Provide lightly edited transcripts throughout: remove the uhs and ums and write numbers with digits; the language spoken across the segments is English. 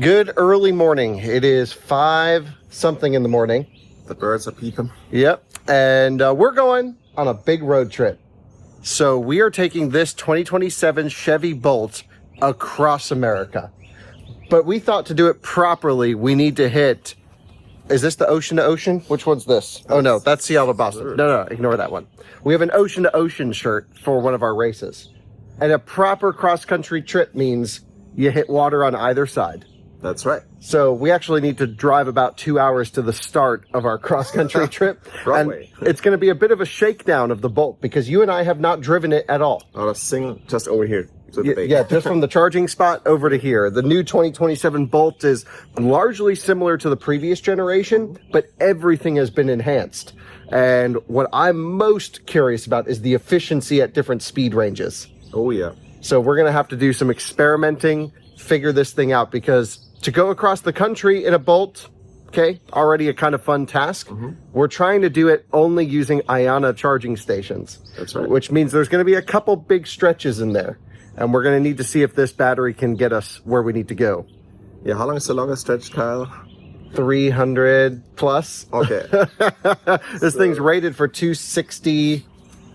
Good early morning. It is 5 something in the morning. The birds are peeping. Yep. And we're going on a big road trip. So we are taking this 2027 Chevy Bolt across America. But we thought to do it properly, we need to hit... Is this the ocean to ocean? Which one's this? Oh no, that's Seattle to Boston. No, ignore that one. We have an ocean to ocean shirt for one of our races. And a proper cross-country trip means you hit water on either side. That's right. So we actually need to drive about 2 hours to the start of our cross-country trip. And it's going to be a bit of a shakedown of the Bolt because you and I have not driven it at all. Not a single, just over here. Yeah, just from the charging spot over to here. The new 2027 Bolt is largely similar to the previous generation, but everything has been enhanced. And what I'm most curious about is the efficiency at different speed ranges. Oh, yeah. So we're going to have to do some experimenting, figure this thing out, because to go across the country in a Bolt, okay, already a kind of fun task. We're trying to do it only using Ayana charging stations. That's right. Which means there's going to be a couple big stretches in there. And we're going to need to see if this battery can get us where we need to go. Yeah, how long is the longest stretch, Kyle? 300 plus. Okay. This thing's rated for 260.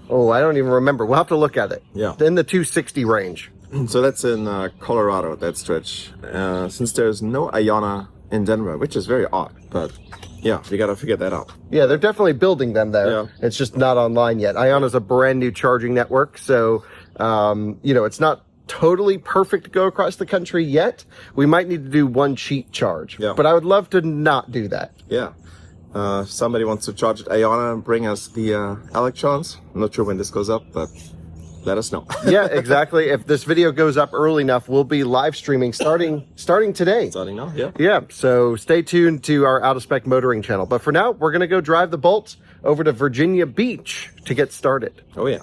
Oh, I don't even remember. We'll have to look at it. Yeah. In the 260 range. So that's in Colorado, that stretch. Since there's no Ayana in Denver, which is very odd, but yeah, we got to figure that out. Yeah, they're definitely building them there. Yeah. It's just not online yet. Ayana's a brand new charging network, so it's not totally perfect to go across the country yet. We might need to do one cheat charge, but I would love to not do that. Yeah. Somebody wants to charge at Ayana and bring us the electrons. I'm not sure when this goes up, but let us know. Yeah, exactly. If this video goes up early enough, we'll be live streaming starting today. Starting now, yeah. Yeah, so stay tuned to our Out of Spec motoring channel. But for now, we're going to go drive the Bolt over to Virginia Beach to get started. Oh, yeah.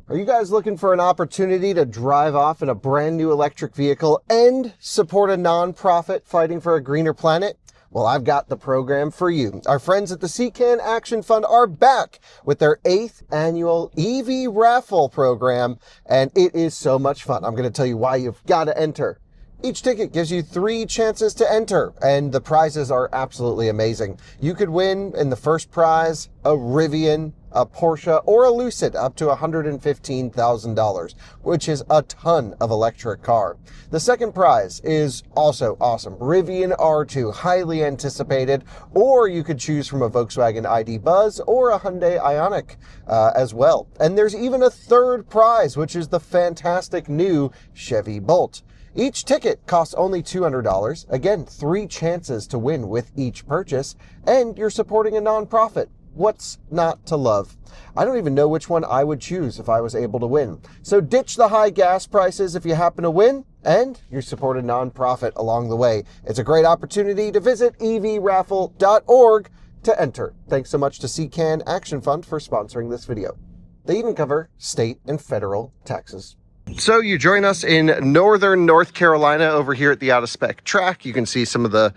Are you guys looking for an opportunity to drive off in a brand new electric vehicle and support a nonprofit fighting for a greener planet? Well, I've got the program for you. Our friends at the CCAN Action Fund are back with their 8th annual EV raffle program, and it is so much fun. I'm going to tell you why you've got to enter. Each ticket gives you 3 chances to enter, and the prizes are absolutely amazing. You could win in the first prize a Rivian, a Porsche, or a Lucid up to $115,000, which is a ton of electric car. The second prize is also awesome. Rivian R2, highly anticipated, or you could choose from a Volkswagen ID Buzz or a Hyundai Ioniq as well. And there's even a third prize, which is the fantastic new Chevy Bolt. Each ticket costs only $200. Again, 3 chances to win with each purchase, and you're supporting a nonprofit. What's not to love? I don't even know which one I would choose if I was able to win. So ditch the high gas prices if you happen to win, and you support a nonprofit along the way. It's a great opportunity to visit evraffle.org to enter. Thanks so much to CCAN Action Fund for sponsoring this video. They even cover state and federal taxes. So you join us in northern North Carolina over here at the Out of Spec track. You can see some of the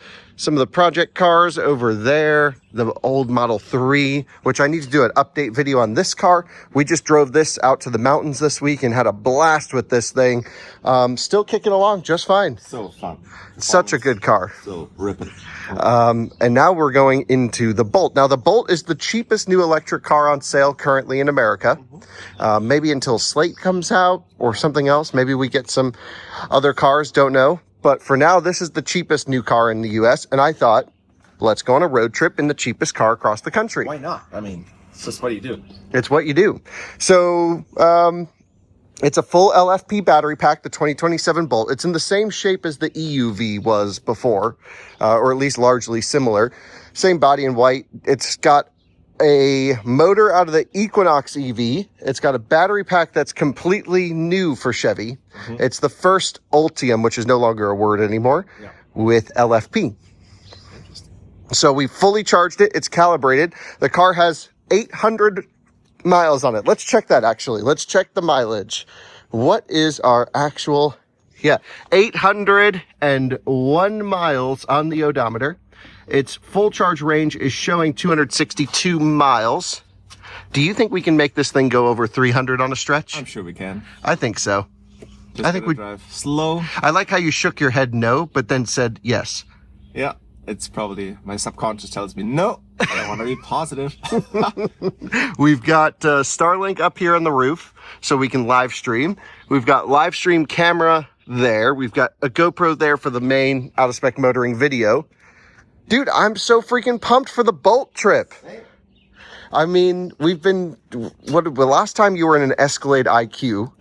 project cars over there, the old Model 3, which I need to do an update video on this car. We just drove this out to the mountains this week and had a blast with this thing. Still kicking along just fine. So fun. Such a good car. So ripping. And now we're going into the Bolt. Now, the Bolt is the cheapest new electric car on sale currently in America. Maybe until Slate comes out or something else. Maybe we get some other cars, don't know. But for now, this is the cheapest new car in the U.S. And I thought, let's go on a road trip in the cheapest car across the country. Why not? I mean, it's just what you do. It's what you do. So, it's a full LFP battery pack, the 2027 Bolt. It's in the same shape as the EUV was before, or at least largely similar. Same body in white. It's got a motor out of the Equinox EV. It's got a battery pack that's completely new for Chevy. It's the first Ultium, which is no longer a word anymore, with LFP. So we fully charged it. It's calibrated. The car has 800 miles on it. Let's check that actually. Let's check the mileage. What is our actual... 801 miles on the odometer. Its full charge range is showing 262 miles. Do you think we can make this thing go over 300 on a stretch? I'm sure we can. I think so. Just I think we drive slow. I like how you shook your head no, but then said yes. Yeah, it's probably my subconscious tells me no. I want to be positive. We've got Starlink up here on the roof, so we can live stream. We've got live stream camera there. We've got a GoPro there for the main out of spec motoring video. Dude, I'm so freaking pumped for the Bolt trip. I mean, we've been, the last time you were in an Escalade IQ,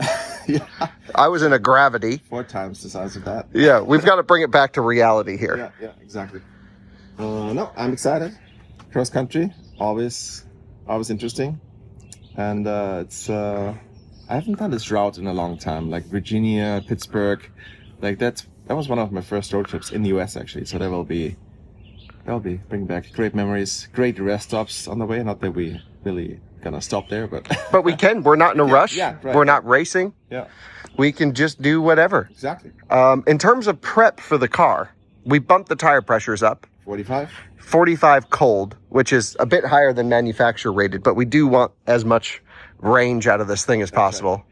Yeah. I was in a Gravity. 4 times the size of that. Yeah, we've got to bring it back to reality here. Yeah, exactly. No, I'm excited. Cross country, always interesting. And it's, I haven't done this route in a long time, like Virginia, Pittsburgh. Like that was one of my first road trips in the US actually. So that'll be bring back great memories, great rest stops on the way. Not that we really gonna stop there, but But we can. We're not in a rush. Yeah, right. We're not racing. Yeah, We can just do whatever. exactly. In terms of prep for the car, we bumped the tire pressures up. 45. 45 cold, which is a bit higher than manufacturer rated, but we do want as much range out of this thing as possible.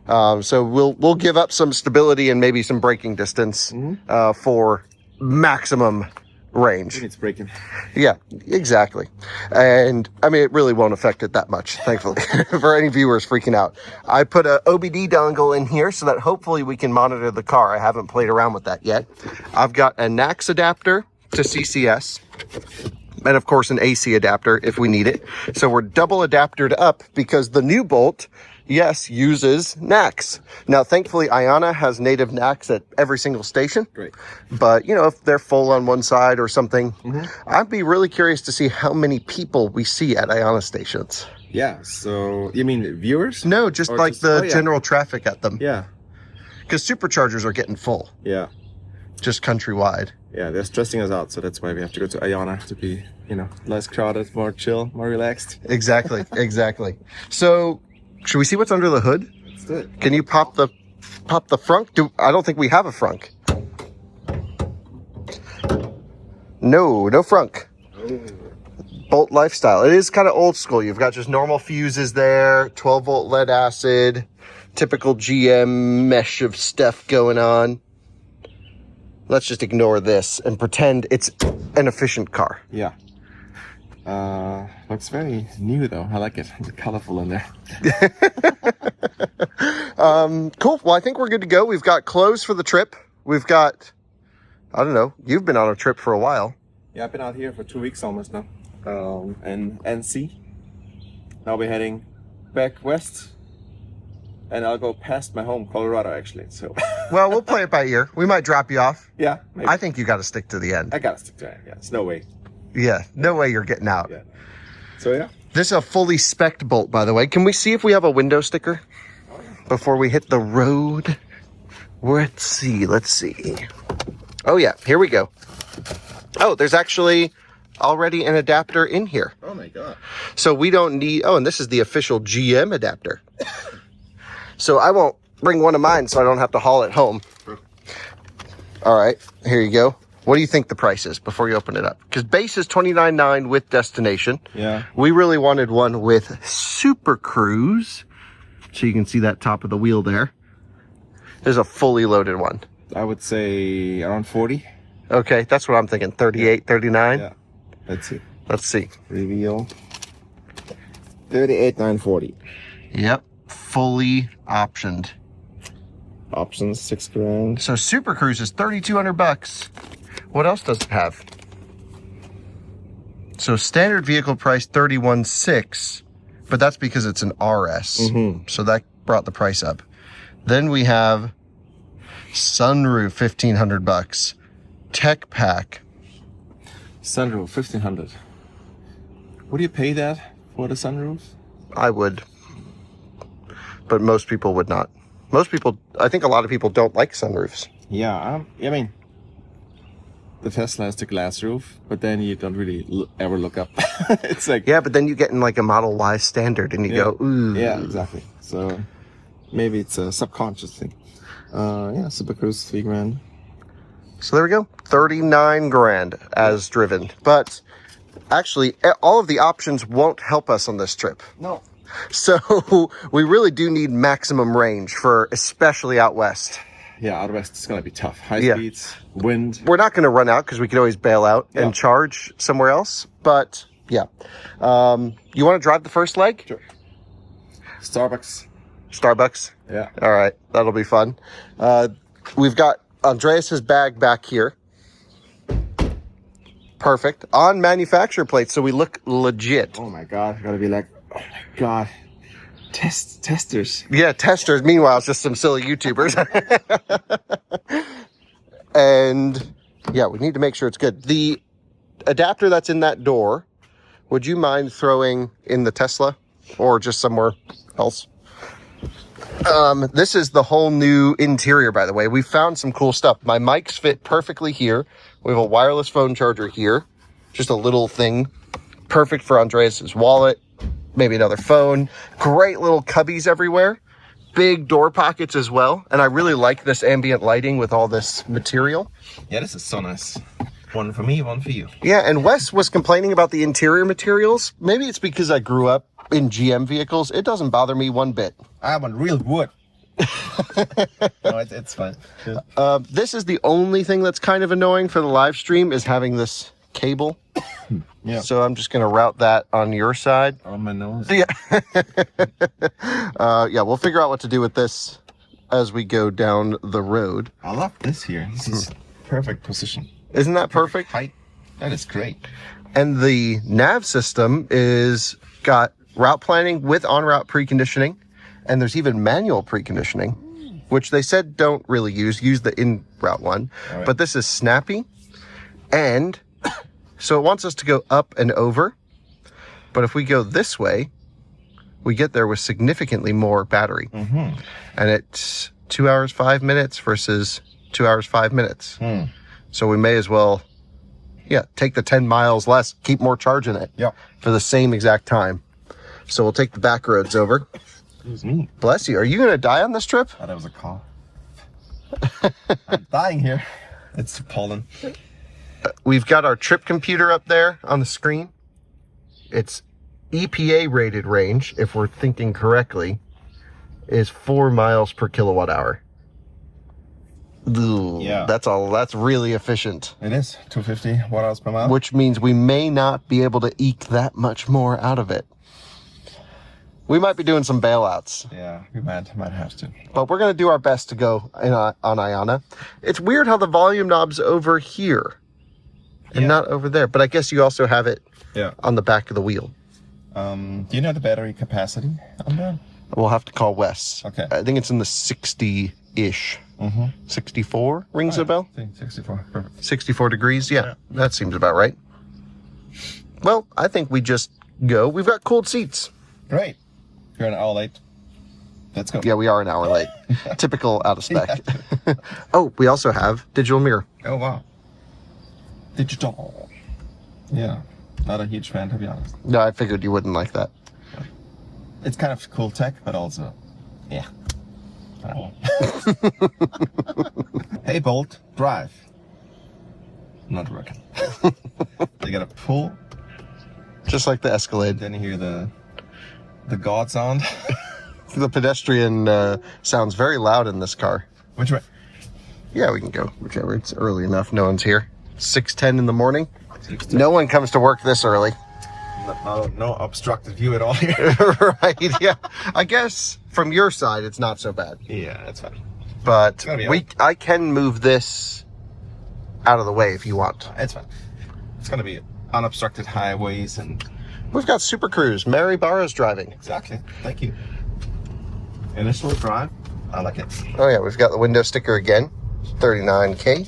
So we'll give up some stability and maybe some braking distance for maximum range. It's breaking. Yeah, exactly. And I mean, it really won't affect it that much, thankfully, for any viewers freaking out. I put a OBD dongle in here so that hopefully we can monitor the car. I haven't played around with that yet. I've got a NAX adapter to CCS. And of course an AC adapter if we need it. So we're double adaptered up because the new Bolt, yes, uses NAX. Now, thankfully, Ayana has native NAX at every single station. Great. But, you know, if they're full on one side or something, I'd be really curious to see how many people we see at Ayana stations. Yeah. So you mean viewers? No, just Or like just- the oh, yeah. general traffic at them. Yeah. Because superchargers are getting full, Yeah. just countrywide. Yeah, they're stressing us out, so that's why we have to go to Ayana to be, less crowded, more chill, more relaxed. Exactly, exactly. So, should we see what's under the hood? Let's do it. Can you pop the frunk? I don't think we have a frunk. No frunk. Bolt lifestyle. It is kind of old school. You've got just normal fuses there, 12 volt lead acid, typical GM mesh of stuff going on. Let's just ignore this and pretend it's an efficient car. Yeah. Looks very new though. I like it. It's colorful in there. Cool. Well, I think we're good to go. We've got clothes for the trip. We've got, I don't know, you've been on a trip for a while. Yeah, I've been out here for 2 weeks almost now. And NC. Now we're heading back west. And I'll go past my home, Colorado, actually. So. Well, we'll play it by ear. We might drop you off. Yeah. Maybe. I think you got to stick to the end. I gotta stick to it. Yeah. There's no way. Yeah, no way you're getting out. Yeah. So yeah. This is a fully spec'd Bolt, by the way. Can we see if we have a window sticker before we hit the road? Let's see. Oh yeah, here we go. Oh, there's actually already an adapter in here. Oh my god. So we don't need, and this is the official GM adapter. So I won't bring one of mine so I don't have to haul it home. All right, here you go. What do you think the price is before you open it up? Because base is $29.9 with destination. Yeah. We really wanted one with Super Cruise. So you can see that top of the wheel there. There's a fully loaded one. I would say around 40. Okay, that's what I'm thinking. 38, 39. Yeah. Let's see. Let's see. Reveal. 38,940. Yep, fully optioned. Options, $6,000. So Super Cruise is $3,200. What else does it have? So standard vehicle price $31,600, but that's because it's an RS. So that brought the price up. Then we have sunroof, $1,500. Tech pack. Sunroof, $1,500. Would you pay that for the sunroof? I would, but most people would not. I think a lot of people don't like sunroofs. Yeah, I mean, the Tesla has the glass roof, but then you don't really ever look up. It's like, Yeah, but then you get in like a Model Y standard and you go, ooh. yeah, exactly. So maybe it's a subconscious thing. Yeah, Super Cruise, $3,000. So there we go. $39,000 as driven. But actually, all of the options won't help us on this trip. No. So we really do need maximum range for especially out west. Yeah, out west it's gonna be tough. High Yeah. speeds, wind. We're not going to run out because we can always bail out Yeah. and charge somewhere else. But yeah, you want to drive the first leg? Sure. Starbucks. Starbucks. Yeah. All right, that'll be fun. We've got Andreas's bag back here. Perfect. On manufacturer plates, so we look legit. Oh my god, gotta be like, oh my god. Testers. Yeah, testers. Meanwhile, it's just some silly YouTubers. And yeah, we need to make sure it's good. The adapter that's in that door, would you mind throwing in the Tesla or just somewhere else? This is the whole new interior, by the way. We found some cool stuff. My mics fit perfectly here. We have a wireless phone charger here. Just a little thing. Perfect for Andreas's wallet. Maybe another phone. Great little cubbies everywhere. Big door pockets as well. And I really like this ambient lighting with all this material. Yeah, this is so nice. One for me, one for you. Yeah, and Wes was complaining about the interior materials. Maybe it's because I grew up in GM vehicles. It doesn't bother me one bit. I want real wood. No, it's fine. This is the only thing that's kind of annoying for the live stream is having this cable. Yeah. So I'm just going to route that on your side. On my nose. Yeah. Yeah, we'll figure out what to do with this as we go down the road. I love this here. This is perfect position. Isn't that perfect? Height. That is great. And the nav system is got route planning with on-route preconditioning. And there's even manual preconditioning, which they said don't really use the in-route one. All right. But this is snappy. And so it wants us to go up and over. But if we go this way, we get there with significantly more battery. Mm-hmm. And it's 2 hours, 5 minutes versus 2 hours, 5 minutes. So we may as well, take the 10 miles less, keep more charge in it for the same exact time. So we'll take the back roads over. Excuse me. Bless you. Are you going to die on this trip? Oh, that was a call. I'm dying here. It's pollen. We've got our trip computer up there on the screen. It's EPA rated range, if we're thinking correctly, is 4 miles per kilowatt hour. Ooh, Yeah. That's really efficient. It is 250 watt-hours per mile. Which means we may not be able to eke that much more out of it. We might be doing some bailouts. Yeah, we might have to. But we're going to do our best to go on Ayana. It's weird how the volume knob's over here and not over there. But I guess you also have it on the back of the wheel. Do you know the battery capacity on that? We'll have to call Wes. Okay. I think it's in the 60-ish. 64 rings a bell? 64. Perfect. 64 degrees. Yeah, that seems about right. Well, I think we just go. We've got cooled seats. Great. You're an hour late. Let's go. Yeah, we are an hour late. Typical out of spec. Oh, we also have digital mirror. Oh, wow. Digital. Yeah. Not a huge fan, to be honest. No, I figured you wouldn't like that. It's kind of cool tech, but also, Hey, Bolt, drive. Not working. You gotta pull. Just like the Escalade. Then you hear the God sound. The pedestrian sounds very loud in this car. Which way? Yeah, we can go whichever. It's early enough. No one's here. 6:10 in the morning. No one comes to work this early. No obstructed view at all here. Right, yeah. I guess from your side, it's not so bad. Yeah, that's fine. But be I can move this out of the way if you want. It's fine. It's gonna be unobstructed highways and... We've got Super Cruise. Mary Barra's driving. Exactly. Thank you. Initial drive. I like it. Oh yeah, we've got the window sticker again. 39K.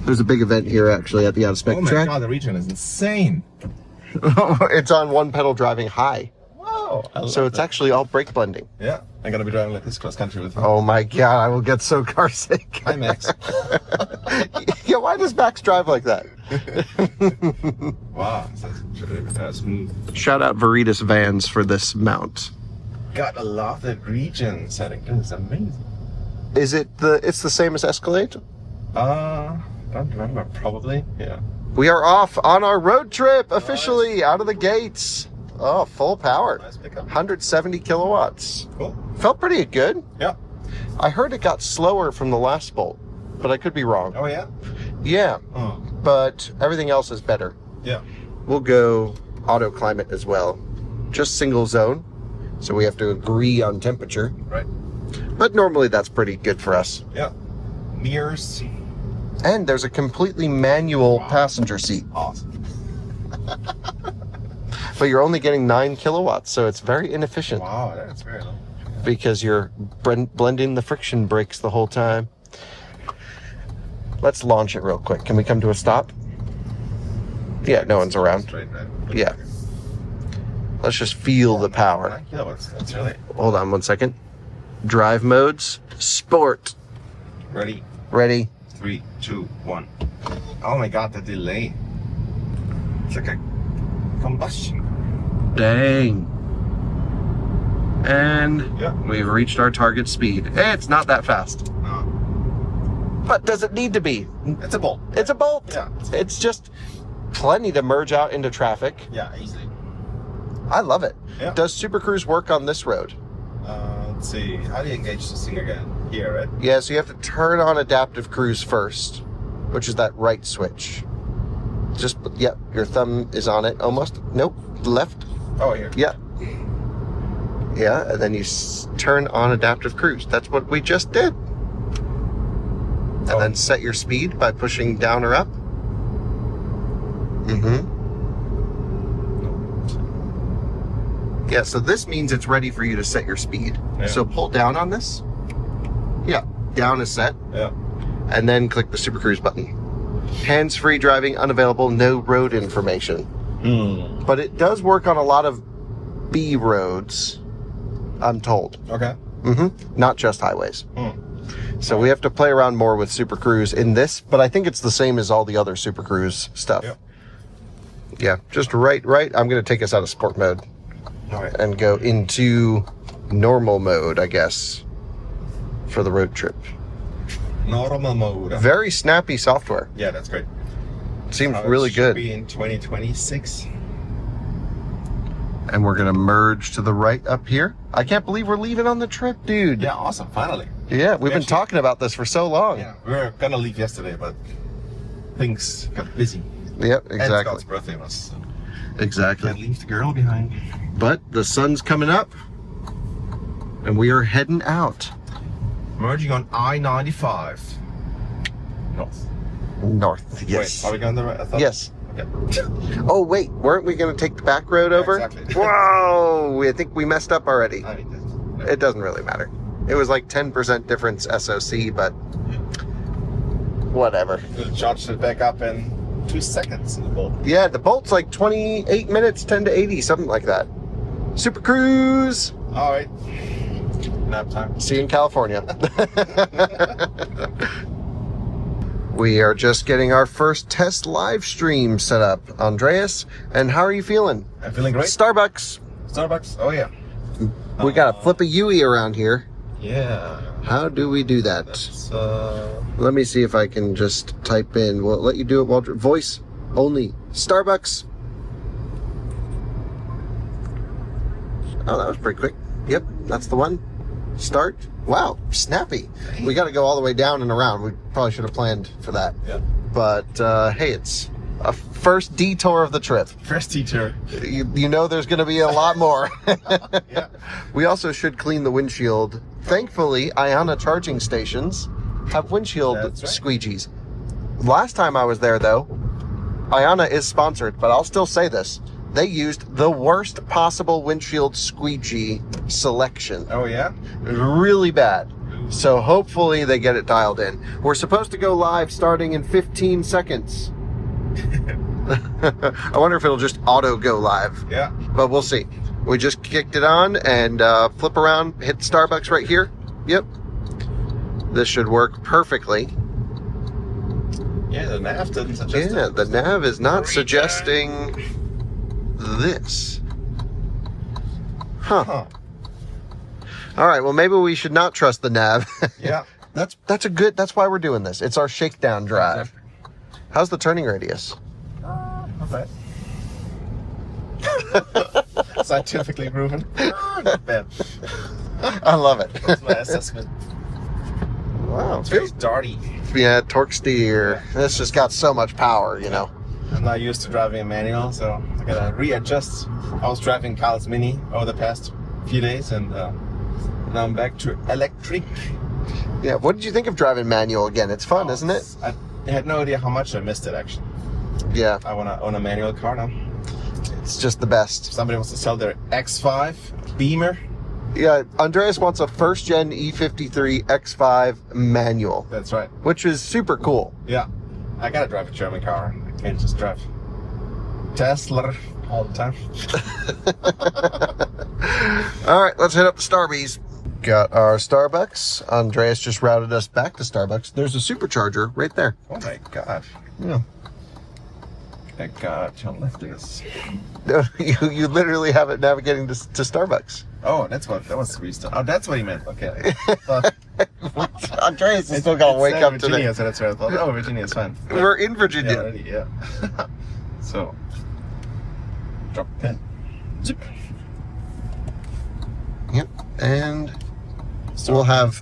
There's a big event here actually at the Out of Spec Oh my track. god, the region is insane. It's on one pedal driving high. Wow. So it's actually all brake blending. Yeah, I'm gonna be driving like this cross country with you. Oh my god, I will get so car sick. Hi, Max. Yeah, why does Max drive like that? Wow, that's smooth. Shout out Veritas Vans for this mount. God, I love the region setting. This is amazing. Is it it's the same as Escalade? Don't remember. Probably. Yeah. We are off on our road trip officially out of the gates. Oh, full power. Nice pickup. 170 kilowatts. Cool. Felt pretty good. Yeah. I heard it got slower from the last Bolt, but I could be wrong. Oh, yeah? Yeah, Oh. but everything else is better. Yeah. We'll go auto climate as well. Just single zone, so we have to agree on temperature. Right. But normally that's pretty good for us. Yeah. Mirrors. And there's a completely manual passenger seat. Awesome. But you're only getting 9 kilowatts, so it's very inefficient. Wow, that's very low. Because you're blending the friction brakes the whole time. Let's launch it real quick. Can we come to a stop? Yeah, no one's around. Straight, right? Yeah. Let's just feel the power. 9 kilowatts. That's really... Hold on 1 second. Drive modes. Sport. Ready? Ready. 3, 2, 1. Oh my god, the delay. It's like a combustion. Dang. And Yeah. we've reached our target speed. It's not that fast. No. But does it need to be? It's a Bolt. It's a Bolt. Yeah. It's just plenty to merge out into traffic. Yeah, easily. I love it. Yeah. Does Super Cruise work on this road? Let's see. How do you engage this thing again? Here, right? Yeah, so you have to turn on adaptive cruise first, which is that right switch. Just, yep, your thumb is on it almost. Nope, left. Oh, here. Yeah. Yeah, and then you turn on adaptive cruise. That's what we just did. And Oh. then set your speed by pushing down or up. Mm-hmm. Yeah, so this means it's ready for you to set your speed. Yeah. So pull down on this. Yeah, down is set. Yeah. And then click the Super Cruise button. Hands-free driving unavailable, no road information. But it does work on a lot of B roads, I'm told. Okay. Not just highways. Hmm. So we have to play around more with Super Cruise in this, but I think it's the same as all the other Super Cruise stuff. Yep. Yeah, just right. I'm going to take us out of sport mode All right. and go into normal mode, I guess, for the road trip. Normal mode. Very snappy software. Yeah, that's great. Seems It really should good. Be in 2026. And we're going to merge to the right up here. I can't believe we're leaving on the trip, dude. Yeah, awesome. Finally. Yeah, we've been Actually- talking about this for so long. Yeah, we were gonna leave yesterday, but things got busy. Yep, And exactly. Scott's birthday was. So can't Exactly. leave the girl behind. But the sun's coming up, and we are heading out Merging on I-95. North. north. Yes. Wait, are we going the right? I thought- Yes. Okay. Oh, wait, weren't we going to take the back road over? exactly. Whoa, I think we messed up already. I mean, It doesn't really matter. It was like 10% difference SOC, but whatever. we'll charge it back up in 2 seconds in the Bolt. Yeah, the Bolt's like 28 minutes, 10 to 80, something like that. Super Cruise! All right. Nap time. See you in California. We are just getting our first test live stream set up, Andreas. And how are you feeling? I'm feeling great. Starbucks. Starbucks. Oh yeah. We got to flip a Yui around here. Yeah. How do we do that? That's, Let me see if I can just type in. We'll let you do it while voice only. Starbucks. Oh, that was pretty quick. Yep, that's the one. Start. Wow, snappy. We got to go all the way down and around. We probably should have planned for that. yeah. But hey, it's a first detour of the trip. First teacher. You know there's going to be a lot more. Yeah. We also should clean the windshield. Thankfully, Ayana charging stations have windshield That's right. squeegees. Last time I was there, though, Ayana is sponsored, but I'll still say this. They used the worst possible windshield squeegee selection. Oh yeah. It was really bad. So hopefully they get it dialed in. We're supposed to go live starting in 15 seconds. I wonder if it'll just auto go live, Yeah. but we'll see. We just kicked it on and flip around, hit Starbucks right here. Yep. This should work perfectly. Yeah. The nav doesn't suggest. Yeah, it. the nav is not Read suggesting this. Huh. Huh. All right, well, maybe we should not trust the nav. Yeah. That's why we're doing this. It's our shakedown drive. Exactly. How's the turning radius? right? Scientifically proven. Not bad. I love it. That's my assessment. Wow. It's very darty. Yeah, torque steer. Yeah. This just got so much power, you know. I'm not used to driving a manual, so I gotta readjust. I was driving Carl's Mini over the past few days, and now I'm back to electric. Yeah, what did you think of driving manual again? It's fun, isn't it? I had no idea how much I missed it, actually. Yeah, I want to own a manual car now. it's just the best. Somebody wants to sell their X5 Beamer. Yeah, Andreas wants a first-gen E53 X5 manual, That's right. which is super cool. Yeah. I gotta drive a German car. I can't just drive Tesla all the time. All right, let's hit up the Starbies. Got our Starbucks. Andreas just routed us back to Starbucks. There's a supercharger right there. Oh my god. Yeah. My god, John left this. You literally have it navigating to Starbucks. Oh, that was the reason. Oh, that's what he meant. Okay. Andreas is still gotta wake up Virginia, today. so that's what I thought. Oh, Virginia's fine. We're in Virginia. Yeah, already, yeah. So, drop pin. Zip. Yep. And we'll have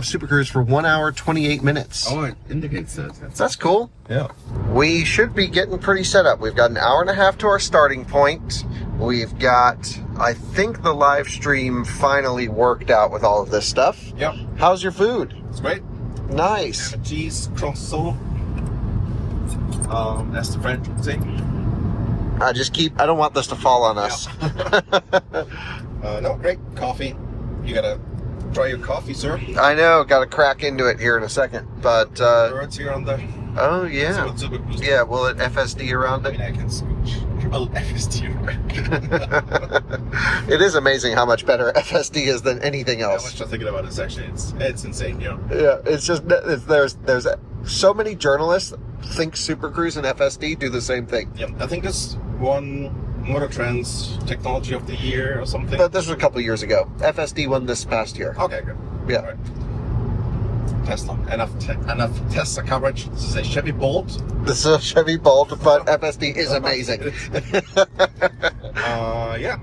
Super Cruise for 1 hour 28 minutes. Oh, it indicates that. That's cool. Yeah. We should be getting pretty set up. We've got an hour and a half to our starting point. We've got, I think, the live stream finally worked out with all of this stuff. Yep. How's your food? It's great. Nice. Ham and cheese croissant. As the French would say. I don't want this to fall on us. No, great coffee. You gotta try your coffee, sir. I know, got to crack into it here in a second. But, Words here on the. oh, yeah. Yeah, will it FSD around I it? mean, I can scooch. Well, FSD around. It is amazing how much better FSD is than anything I was else. just thinking about this, actually. It's insane, you know. Yeah, it's just, there's so many journalists think Super Cruise and FSD do the same thing. Yeah, I think this won Motor Trend's Technology of the Year or something. But this was a couple years ago. FSD won this past year. Okay, good. Yeah. All right. Tesla. Enough Tesla coverage. This is a Chevy Bolt. This is a Chevy Bolt, but FSD is amazing. Yeah.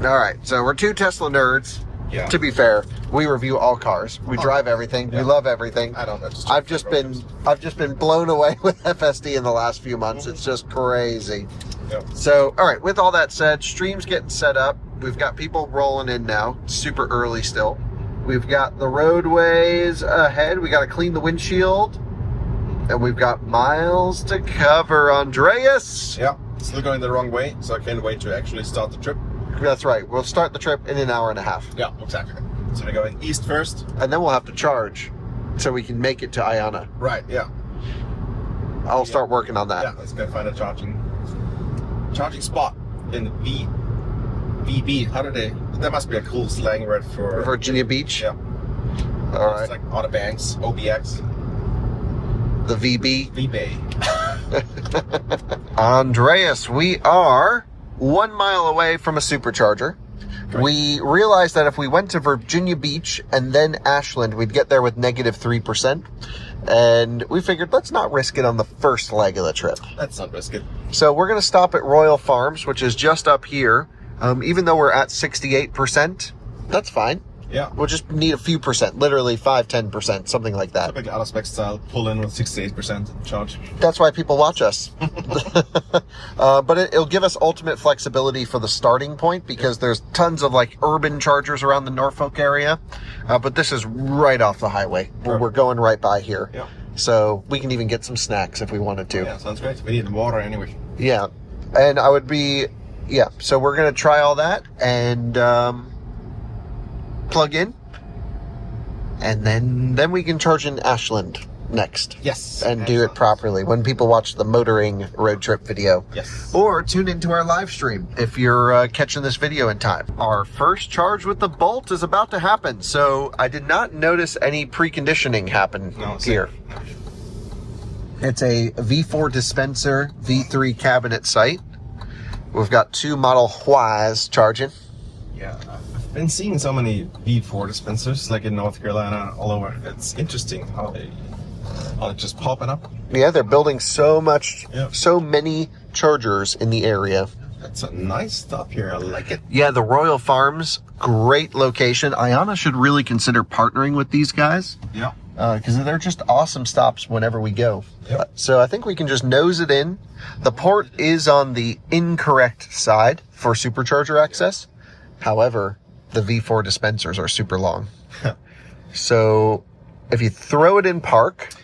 All right, so we're two Tesla nerds. Yeah. To be fair, we review all cars. We drive everything. Yeah. We love everything. I don't know. I've just been blown away with FSD in the last few months. It's just crazy. Yep. So, all right, with all that said, stream's getting set up. We've got people rolling in now. Super early still. We've got the roadways ahead. We got to clean the windshield. And we've got miles to cover, Andreas. Yeah. Still going the wrong way, so I can't wait to actually start the trip. That's right. We'll start the trip in an hour and a half. Yeah, exactly. So we're going east first. And then we'll have to charge so we can make it to Ayana. Right, yeah. I'll start working on that. Yeah, let's go find a charging spot in the VB. That must be a cool slang word for Virginia Beach? Yeah. All It's right. like Outer Banks, OBX, The VB. V-Bay. Andreas, we are 1 mile away from a supercharger. Great. We realized that if we went to Virginia Beach and then Ashland, we'd get there with negative 3%. And we figured, let's not risk it on the first leg of the trip. That's not risky. So we're going to stop at Royal Farms, which is just up here. Even though we're at 68%, that's fine. Yeah. We'll just need a few percent, literally 5-10%, something like that. Typically out of spec style, pull in with 68% charge. That's why people watch us. But it'll give us ultimate flexibility for the starting point because there's tons of like urban chargers around the Norfolk area. But this is right off the highway. We're going right by here. Yeah. So we can even get some snacks if we wanted to. Yeah, sounds great. We need water anyway. Yeah. And so we're going to try all that and plug in. And then we can charge in Ashland next. Yes. And do it properly when people watch the motoring road trip video. Yes. Or tune into our live stream if you're catching this video in time. Our first charge with the Bolt is about to happen. So I did not notice any preconditioning happen here. It's a V4 dispenser, V3 cabinet site. We've got 2 Model Ys charging. Yeah, I've been seeing so many V4 dispensers, like in North Carolina, all over. It's interesting how they Oh, it's just popping up. Yeah, they're building so many chargers in the area. That's a nice stop here. I like it. Yeah, the Royal Farms, great location. Ayana should really consider partnering with these guys. Yeah. Because they're just awesome stops whenever we go. Yep. So I think we can just nose it in. The port is on the incorrect side for supercharger access. However, the V4 dispensers are super long. So if you throw it in park...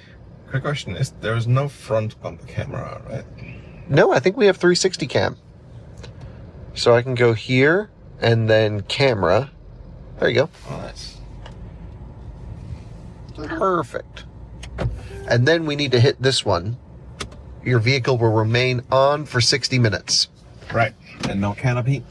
Quick question, there's no front bumper camera, right? No, I think we have 360 cam. So I can go here and then camera. There you go. Oh, nice. Perfect. And then we need to hit this one. Your vehicle will remain on for 60 minutes. Right. And no canopy.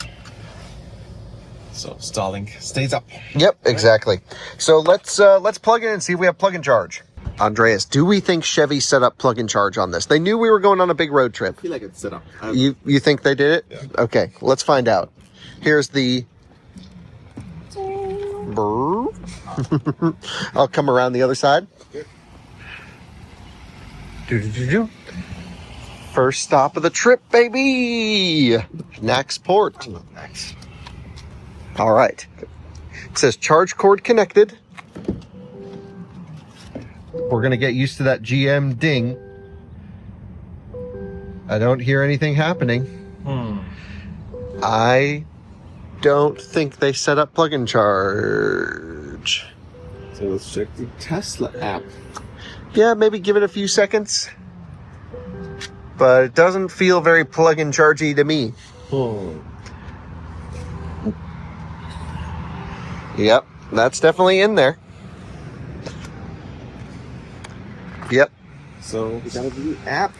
So Starlink stays up. Yep, exactly. So let's plug in and see if we have plug and charge. Andreas, do we think Chevy set up plug and charge on this? They knew we were going on a big road trip. I feel like it's set up. You think they did it? Yeah. Okay, let's find out. Here's the... I'll come around the other side. Do. First stop of the trip, baby! Nax Port. I love Max. All right. It says charge cord connected. We're going to get used to that GM ding. I don't hear anything happening. I don't think they set up plug and charge. So let's check the Tesla app. Yeah, maybe give it a few seconds. But it doesn't feel very plug and chargey to me. Yep, that's definitely in there. Yep. So we gotta do the app.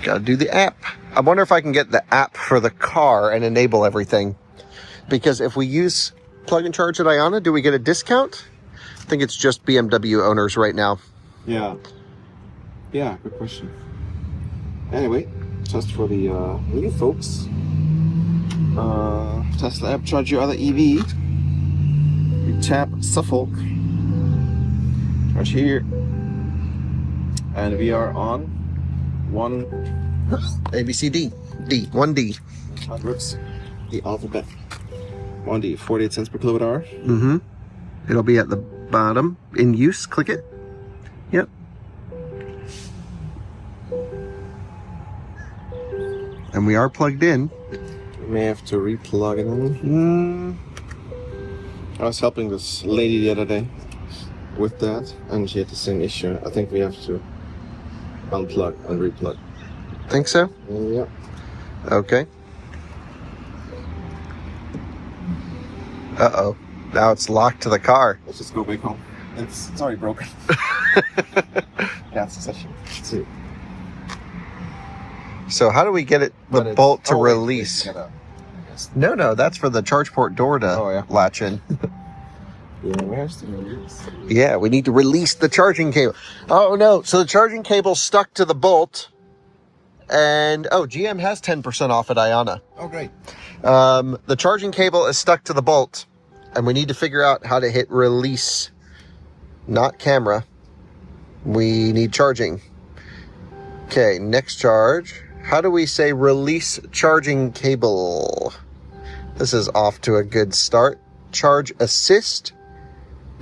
Gotta do the app. I wonder if I can get the app for the car and enable everything. Because if we use plug and charge at Ayana, do we get a discount? I think it's just BMW owners right now. Yeah. Yeah, good question. Anyway, just for the new folks. Tesla app, charge your other EV. You tap Suffolk. Right here. And we are on one ABCD. D. 1D. how it works. The alphabet. 1D, 48 cents per kilowatt hour. Mm-hmm. It'll be at the bottom. In use, click it. Yep. And we are plugged in. We may have to re-plug it in. I was helping this lady the other day with that, and she had the same issue. I think we have to unplug and replug. Think so? Yeah. Okay. Uh-oh. Now it's locked to the car. Let's just go back home. It's already broken. Cancel session. Let's see. So how do we get it the bolt to release? No, that's for the charge port door to latch in. Yeah, where's the release? Yeah, we need to release the charging cable. Oh no, so the charging cable's stuck to the bolt. And GM has 10% off at Ayana. Oh, great. The charging cable is stuck to the bolt, and we need to figure out how to hit release. Not camera. We need charging. Okay, next charge. How do we say release charging cable? This is off to a good start. Charge assist.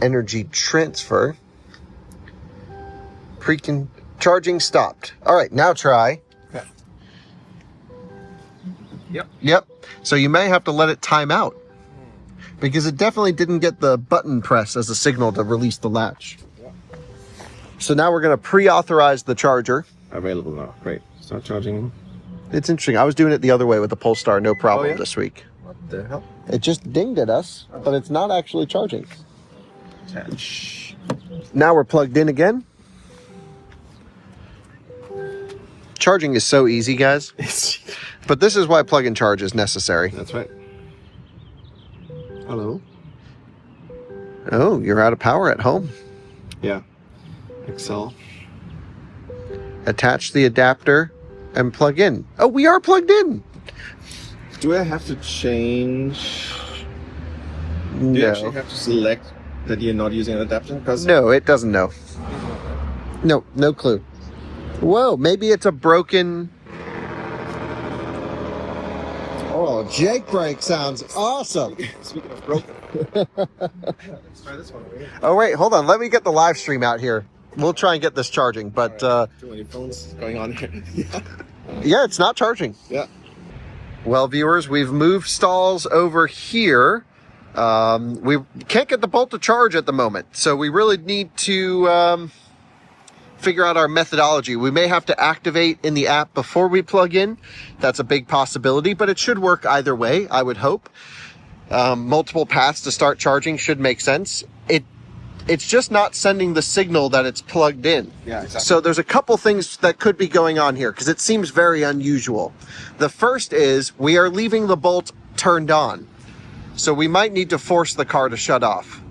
Energy transfer. Charging stopped. All right, now try. Okay. Yep. So you may have to let it time out because it definitely didn't get the button press as a signal to release the latch. Yep. So now we're going to pre-authorize the charger. Available now. Great. Start charging. It's interesting. I was doing it the other way with the Polestar. No problem this week. What the hell? It just dinged at us, but it's not actually charging. Attach. Now we're plugged in again. Charging is so easy, guys. But this is why plug and charge is necessary. That's right. Hello. Oh, you're out of power at home. Yeah. Excel. Attach the adapter and plug in. Oh, we are plugged in. Do I have to change? Do you actually have to select that you're not using an adapter? Because No, it doesn't know. No, no clue. Whoa, maybe it's a broken... Oh, Jake brake sounds awesome. Speaking of broken. Let's try this one. Oh, wait, hold on. Let me get the live stream out here. We'll try and get this charging, but... Too many phones going on here. Yeah, it's not charging. Yeah. Well, viewers, we've moved stalls over here. We can't get the Bolt to charge at the moment, so we really need to figure out our methodology. We may have to activate in the app before we plug in. That's a big possibility, but it should work either way, I would hope. Multiple paths to start charging should make sense. It's just not sending the signal that it's plugged in. Yeah, exactly. So there's a couple things that could be going on here because it seems very unusual. The first is we are leaving the Bolt turned on. So we might need to force the car to shut off.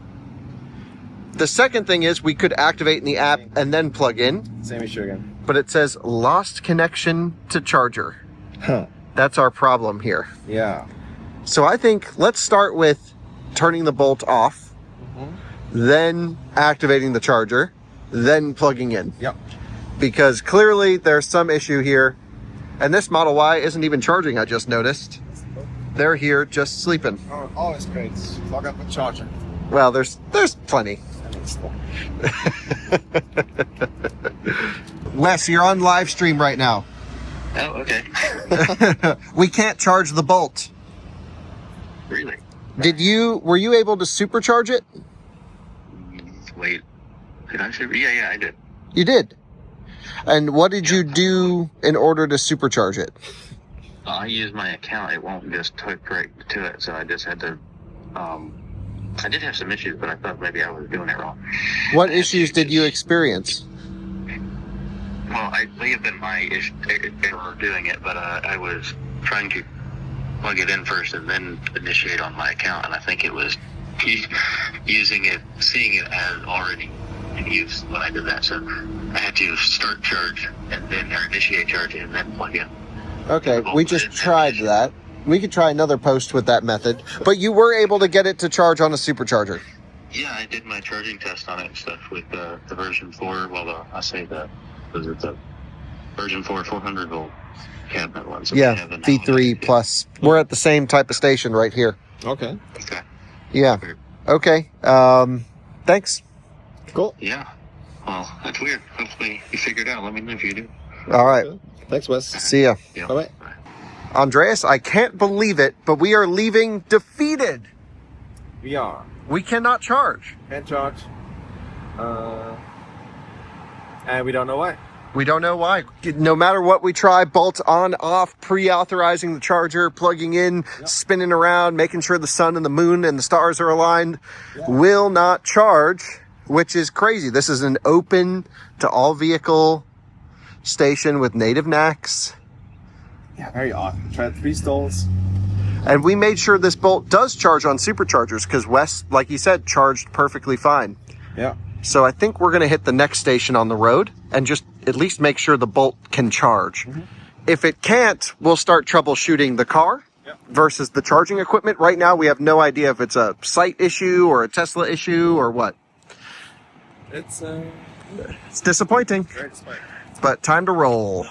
The second thing is we could activate in the app and then plug in. Same issue again. But it says lost connection to charger. Huh. That's our problem here. Yeah. So I think let's start with turning the Bolt off. Then activating the charger, then plugging in. Yep. Because clearly there's some issue here. And this Model Y isn't even charging, I just noticed. They're here just sleeping. Oh, always great. Plug up the charger. Well, there's plenty. Wes, you're on live stream right now. Oh, okay. We can't charge the Bolt. Really? Were you able to supercharge it? Wait. Did I say? Yeah, I did. You did. And what did you do in order to supercharge it? I used my account. It won't just hook right to it, so I just had to. I did have some issues, but I thought maybe I was doing it wrong. What issues did you experience? Well, I may have been my error doing it, but I was trying to plug it in first and then initiate on my account, and I think it was using it, seeing it as already in use when I did that. So I had to start charge and then initiate charge and then plug in. Okay, we just tried that. We could try another post with that method, but you were able to get it to charge on a supercharger. Yeah, I did my charging test on it and stuff with the version 4. Well, was it the version 4 400 volt cabinet one? So yeah, V3 plus. We're at the same type of station right here. Okay. Okay. Yeah. Okay. Thanks. Cool. Yeah. Well, that's weird. Hopefully you figured it out. Let me know if you do. All right. Okay. Thanks, Wes. See ya. Yeah. Bye-bye. Andreas, I can't believe it, but we are leaving defeated. We are. We cannot charge. Can't charge. And we don't know why. We don't know why. No matter what we try, Bolt on, off, pre-authorizing the charger, plugging in, spinning around, making sure the sun and the moon and the stars are aligned, will not charge, which is crazy. This is an open to all vehicle station with native NACs. Yeah, very odd. Tried 3 stalls. And we made sure this Bolt does charge on superchargers because Wes, like he said, charged perfectly fine. Yeah. So I think we're going to hit the next station on the road and just at least make sure the Bolt can charge. If it can't, we'll start troubleshooting the car versus the charging equipment. Right now, we have no idea if it's a site issue or a Tesla issue or what. It's disappointing, very disappointing. but time to roll.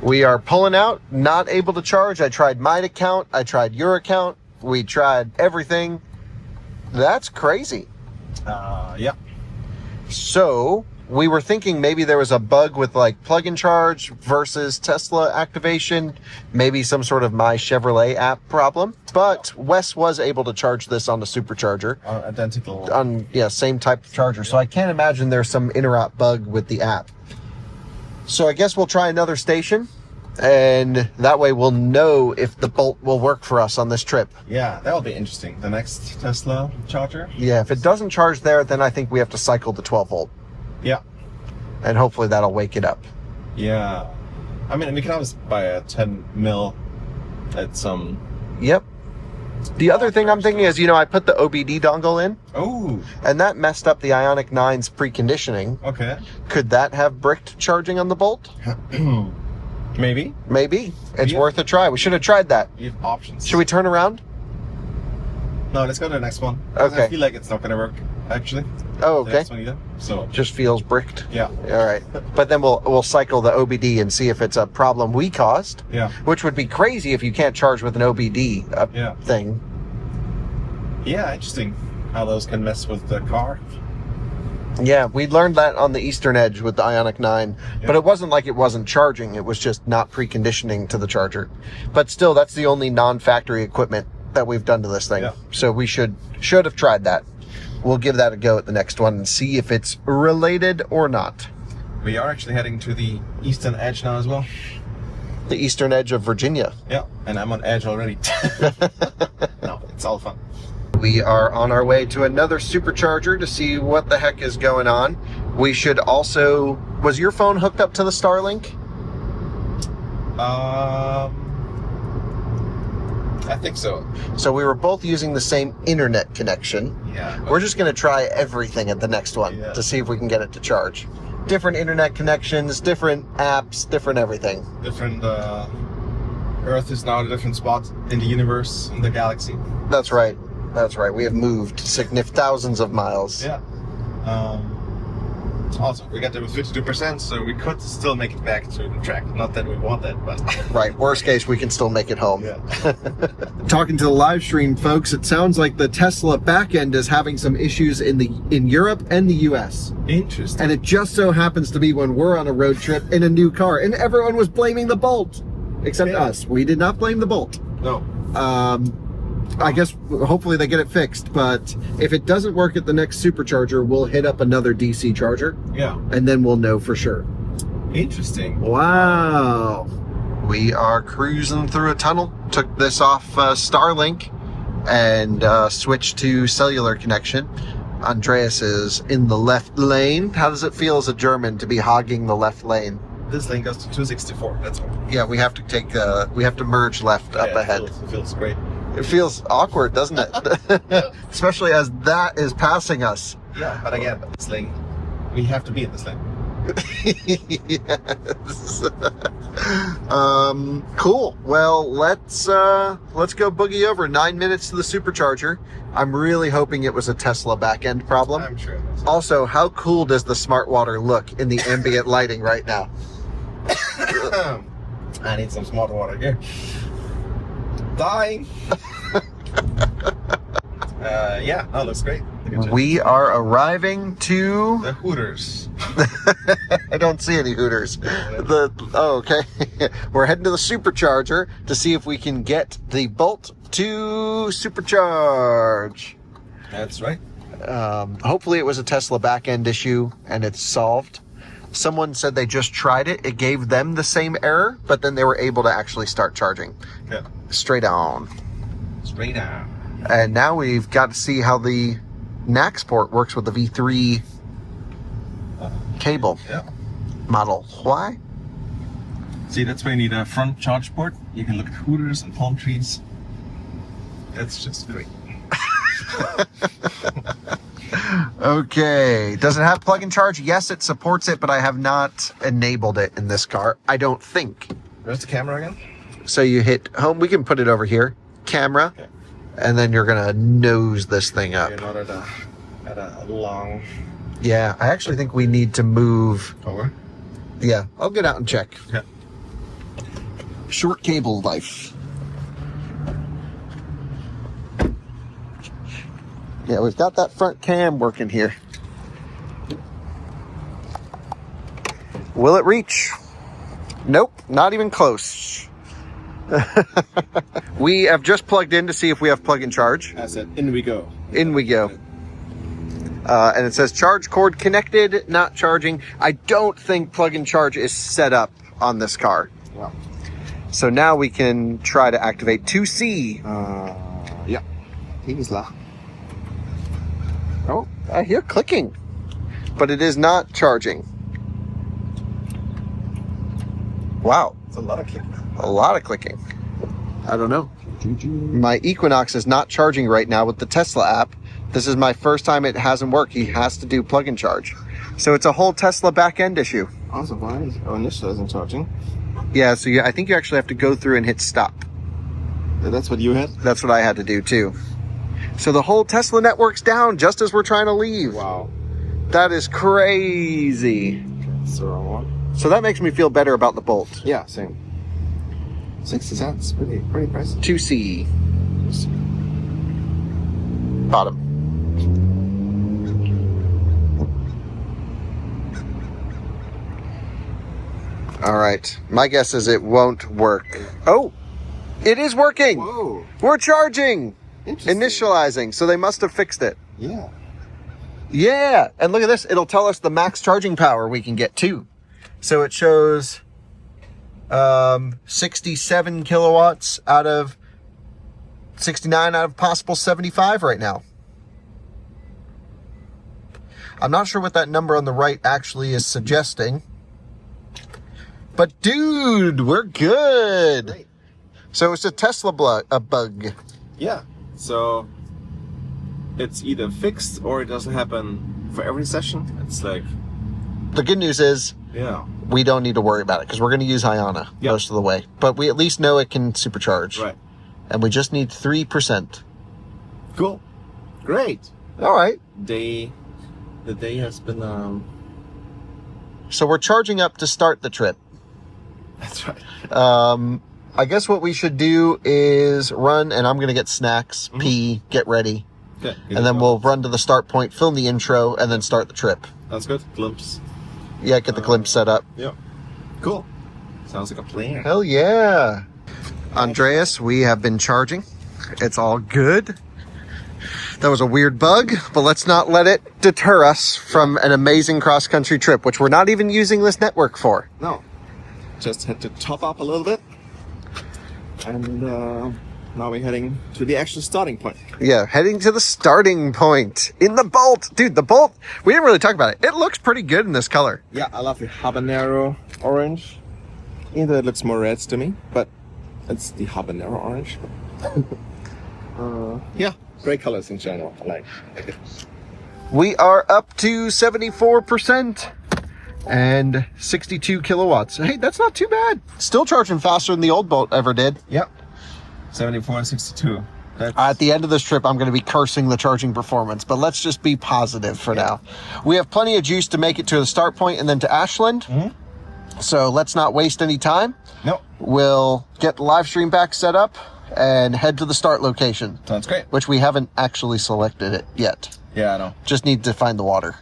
We are pulling out, not able to charge. I tried my account. I tried your account. We tried everything. That's crazy. Yeah. So we were thinking maybe there was a bug with like plug and charge versus Tesla activation, maybe some sort of My Chevrolet app problem. But Wes was able to charge this on the supercharger. Identical. Same type of charger. So I can't imagine there's some interrupt bug with the app. So I guess we'll try another station, and that way we'll know if the Bolt will work for us on this trip. Yeah, that'll be interesting. The next Tesla charger. Yeah, if it doesn't charge there, then I think we have to cycle the 12 volt. Yeah. And hopefully that'll wake it up. Yeah. I mean, we can always buy a 10 mil at some... Yep. The other thing I'm thinking is, I put the OBD dongle in. Oh. And that messed up the Ioniq 9's preconditioning. Okay. Could that have bricked charging on the Bolt? Maybe. Maybe. It's Yeah. worth a try. We should have tried that. You have options. Should we turn around? No, let's go to the next one. Okay. I feel like it's not going to work. actually. Oh, The okay. next one either. So Just feels bricked. yeah, All right. But then we'll cycle the OBD and see if it's a problem we caused, yeah, which would be crazy if you can't charge with an OBD yeah, thing. yeah. Interesting how those can mess with the car. Yeah, we learned that on the Eastern Edge with the Ioniq 9, Yeah. but it wasn't like it wasn't charging. It was just not preconditioning to the charger. But still, that's the only non-factory equipment that we've done to this thing. Yeah. So we should have tried that. We'll give that a go at the next one and see if it's related or not. We are actually heading to the Eastern Edge now as well. The Eastern Edge of Virginia. Yeah, and I'm on Edge already. No, it's all fun. We are on our way to another supercharger to see what the heck is going on. We should also... Was your phone hooked up to the Starlink? I think so. So we were both using the same internet connection. Yeah. We're just going to try everything at the next one Yeah. to see if we can get it to charge. Different internet connections, different apps, different everything. Different. Earth is now a different spot in the universe, in the galaxy. That's right. That's right. We have moved thousands of miles. Yeah. Also, we got there with 52%, so we could still make it back to the track. Not that we want that, but Right. Worst case, we can still make it home. yeah. Talking to the live stream folks, it sounds like the Tesla backend is having some issues in Europe and the US. Interesting. And it just so happens to be when we're on a road trip in a new car, and everyone was blaming the Bolt, except Yeah. us. We did not blame the Bolt. No. I guess hopefully they get it fixed, but if it doesn't work at the next supercharger, we'll hit up another DC charger, Yeah. and then we'll know for sure. Interesting. Wow. We are cruising through a tunnel. Took this off Starlink and switched to cellular connection. Andreas is in the left lane. How does it feel as a German to be hogging the left lane? This lane goes to 264. That's all. Yeah, we have to merge left up Yeah, ahead. It feels great. It feels awkward, doesn't it? Especially as that is passing us. Yeah, but again, this lane, we have to be in this lane. Yes. Cool. Well, let's go boogie over. 9 minutes to the supercharger. I'm really hoping it was a Tesla back-end problem. I'm sure it is. Also, how cool does the smart water look in the ambient lighting right now? I need some smart water here. Dying. Yeah, that looks great. We are arriving to... The Hooters. I don't see any Hooters. Okay. We're heading to the supercharger to see if we can get the Bolt to supercharge. That's right. Hopefully it was a Tesla back-end issue and it's solved. Someone said they just tried it. It gave them the same error, but then they were able to actually start charging. Yeah. Straight on. Straight down. And now we've got to see how the NAX port works with the V3 cable Yeah. model. Why? See, that's why you need a front charge port. You can look at Hooters and palm trees. That's just great. Okay. Does it have plug and charge? Yes, it supports it, but I have not enabled it in this car. I don't think. Where's the camera again? So you hit home. We can put it over here. Camera. Okay. And then you're going to nose this thing up. You're not at a long Yeah, I actually think we need to move. over. Yeah, I'll get out and check. Yeah. Short cable life. Yeah, we've got that front cam working here. Will it reach? Nope, not even close. We have just plugged in to see if we have plug and charge. I said, in we go. In we go. And it says charge cord connected, not charging. I don't think plug and charge is set up on this car. Wow. So now we can try to activate 2C. Yeah. Isla. Oh, I hear clicking, but it is not charging. Wow, It's a lot of clicking. a lot of clicking. I don't know. My Equinox is not charging right now with the Tesla app. This is my first time it hasn't worked. He has to do plug and charge. So it's a whole Tesla back-end issue. Also, why is initial isn't charging? Yeah, so I think you actually have to go through and hit stop. That's what you had? That's what I had to do too. So the whole Tesla network's down just as we're trying to leave. Wow. That is crazy. That's the wrong one. So that makes me feel better about the Bolt. Yeah, same. 60 cents. Pretty pricey. 2C. Bottom. All right. My guess is it won't work. Oh, it is working. Whoa. We're charging. Interesting. Initializing. So they must have fixed it. Yeah. Yeah. And look at this. It'll tell us the max charging power we can get too. So it shows 67 kilowatts out of 69 out of possible 75 right now. I'm not sure what that number on the right actually is suggesting. But dude, we're good. Great. So it's a Tesla bug. Yeah. So it's either fixed or it doesn't happen for every session. It's like, The good news is yeah. we don't need to worry about it because we're going to use Ayana Yep. most of the way. But we at least know it can supercharge. Right. And we just need 3%. Cool. Great. All right. The day has been So we're charging up to start the trip. That's right. I guess what we should do is run, and I'm going to get snacks, pee, get ready. Okay. And then we'll run to the start point, film the intro, and then start the trip. That's good. Glimpse. Yeah, get the glimpse set up. Yeah. Cool. Sounds like a plan. Hell yeah. Andreas, we have been charging. It's all good. That was a weird bug, but let's not let it deter us from an amazing cross-country trip, which we're not even using this network for. No. Just had to top up a little bit. And now we're heading to the actual starting point. Yeah, heading to the starting point in the Bolt. Dude, the Bolt, we didn't really talk about it. It looks pretty good in this color. Yeah, I love the habanero orange. Even though it looks more red to me, but it's the habanero orange. Yeah, great colors in general. I like it. We are up to 74% and 62 kilowatts. Hey, that's not too bad. Still charging faster than the old Bolt ever did. Yep. 74 and 62. That's... At the end of this trip, I'm going to be cursing the charging performance, but let's just be positive for now. We have plenty of juice to make it to the start point and then to Ashland. Mm-hmm. So let's not waste any time. Nope. We'll get the live stream back set up and head to the start location. Sounds great. Which we haven't actually selected it yet. Yeah, I know. Just need to find the water.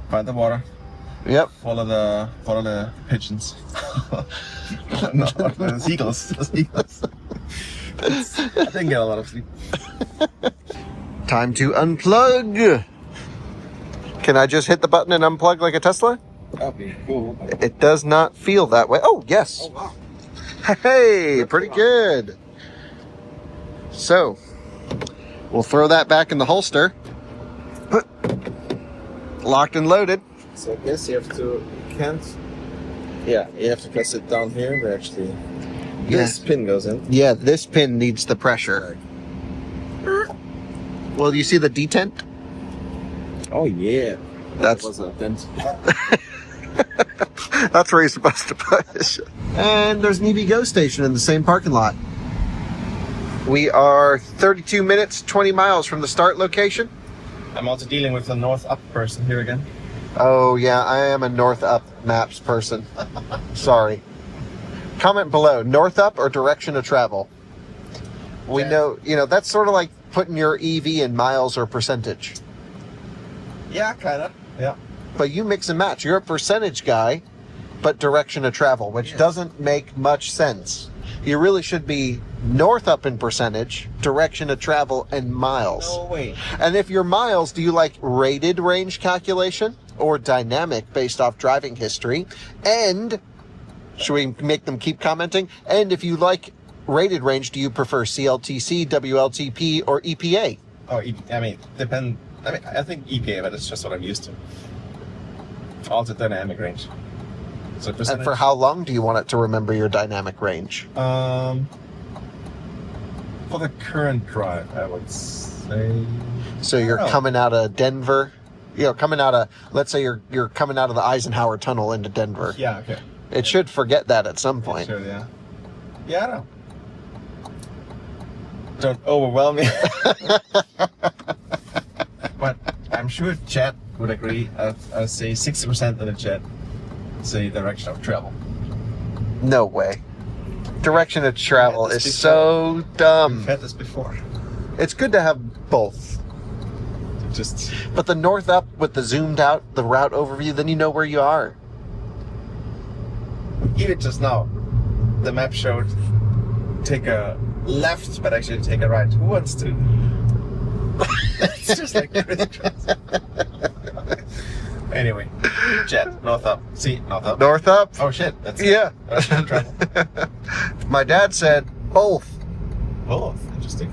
Find the water. Yep. Follow the pigeons. No, the seagulls. The seagulls. I didn't get a lot of sleep. Time to unplug. Can I just hit the button and unplug like a Tesla? That'd be cool. It does not feel that way. Oh, yes. Oh, wow. Hey, pretty good. So, we'll throw that back in the holster. Locked and loaded. So I guess you have to, you have to press it down here, but actually this pin goes in. Yeah, this pin needs the pressure. Well, you see the detent? Oh yeah. That's That was a dent. that's where you're supposed to push. And there's an EV Go station in the same parking lot. We are 32 minutes, 20 miles from the start location. I'm also dealing with a north up person here again. Oh yeah, I am a north up maps person. Sorry. Comment below, north up or direction of travel. We know, that's sort of like putting your EV in miles or percentage. Yeah, kinda. Yeah. But you mix and match. You're a percentage guy, but direction of travel, which doesn't make much sense. You really should be north up in percentage, direction of travel, and miles. No way. And if you're miles, do you like rated range calculation or dynamic based off driving history? And should we make them keep commenting? And if you like rated range, do you prefer CLTC, WLTP, or EPA? Oh, I think EPA, but it's just what I'm used to. Also dynamic range. So And for how long do you want it to remember your dynamic range? For the current drive, I would say. So you're coming out of Denver, let's say you're coming out of the Eisenhower Tunnel into Denver. Yeah. Okay. It should forget that at some point. Sure. Yeah. Yeah. I know. don't overwhelm me. But I'm sure chat would agree. I say 60% of the chat say direction of travel. No way. Direction of travel We've had is this so We've dumb. had this before. It's good to have both. Just But the north up with the zoomed out, the route overview, then you know where you are. even just now, the map showed take a left, but actually take a right. Who wants to? It's just like crisscross. Anyway, jet, north up. See, north up. North up? Oh shit, that's Yeah. That's travel. My dad said both. Oh, interesting.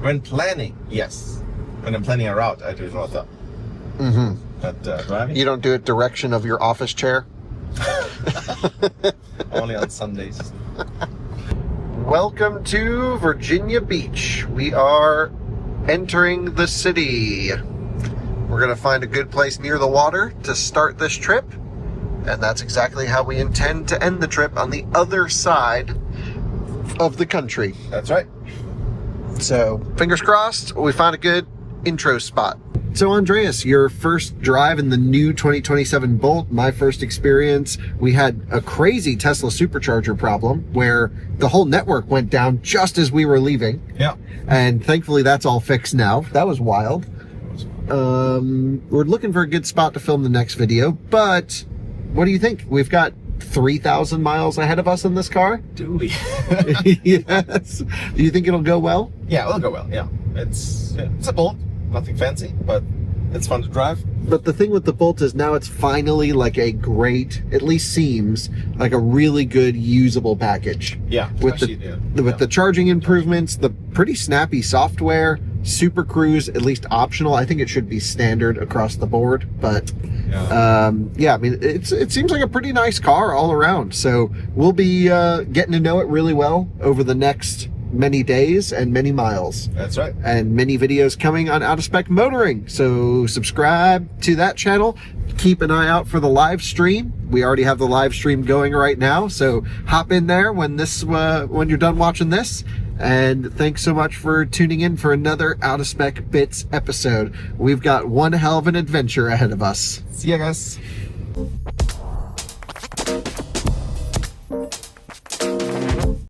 When planning, yes. When I'm planning a route, I do north up. Mm-hmm. But driving, You don't do it direction of your office chair? only on Sundays. Welcome to Virginia Beach. We are entering the city. We're going to find a good place near the water to start this trip. And that's exactly how we intend to end the trip, on the other side of the country. That's right. So, fingers crossed, we find a good intro spot. So, Andreas, your first drive in the new 2027 Bolt, my first experience, we had a crazy Tesla supercharger problem where the whole network went down just as we were leaving. Yeah. And thankfully that's all fixed now. That was wild. We're looking for a good spot to film the next video, but what do you think? We've got 3,000 miles ahead of us in this car. Do we? Yes. Do you think it'll go well? Yeah, it'll go well. Yeah, it's a Bolt, nothing fancy, but it's fun to drive. But the thing with the Bolt is now it's finally like a great, at least seems like a really good usable package. Yeah, With especially the charging improvements, the pretty snappy software, Super Cruise, at least optional. I think it should be standard across the board, but yeah, I mean, it seems like a pretty nice car all around. So we'll be getting to know it really well over the next many days and many miles. That's right. And many videos coming on Out of Spec Motoring. So subscribe to that channel. Keep an eye out for the live stream. We already have the live stream going right now. So hop in there when you're done watching this. And thanks so much for tuning in for another Out of Spec Bits episode. We've got one hell of an adventure ahead of us. See ya, guys.